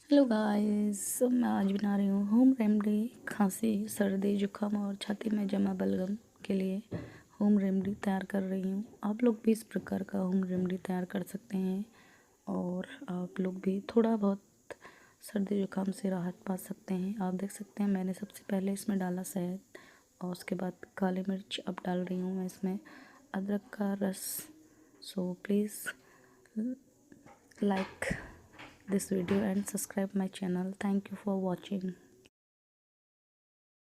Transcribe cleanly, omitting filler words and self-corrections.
Hello guys, मैं आज बना रही हूँ होम रेमेडी खांसी, सर्दी, जुकाम और छाती में जमा बलगम के लिए होम रेमेडी तैयार कर रही हूँ। आप लोग भी इस प्रकार का होम रेमेडी तैयार कर सकते हैं और आप लोग भी थोड़ा बहुत सर्दी जुकाम से राहत पा सकते हैं। आप देख सकते हैं मैंने सबसे पहले इसमें डाला शहद और उसके बाद काली मिर्च। अब डाल रही हूँ मैं इसमें अदरक का रस। So please like this video and subscribe my channel. Thank you for watching.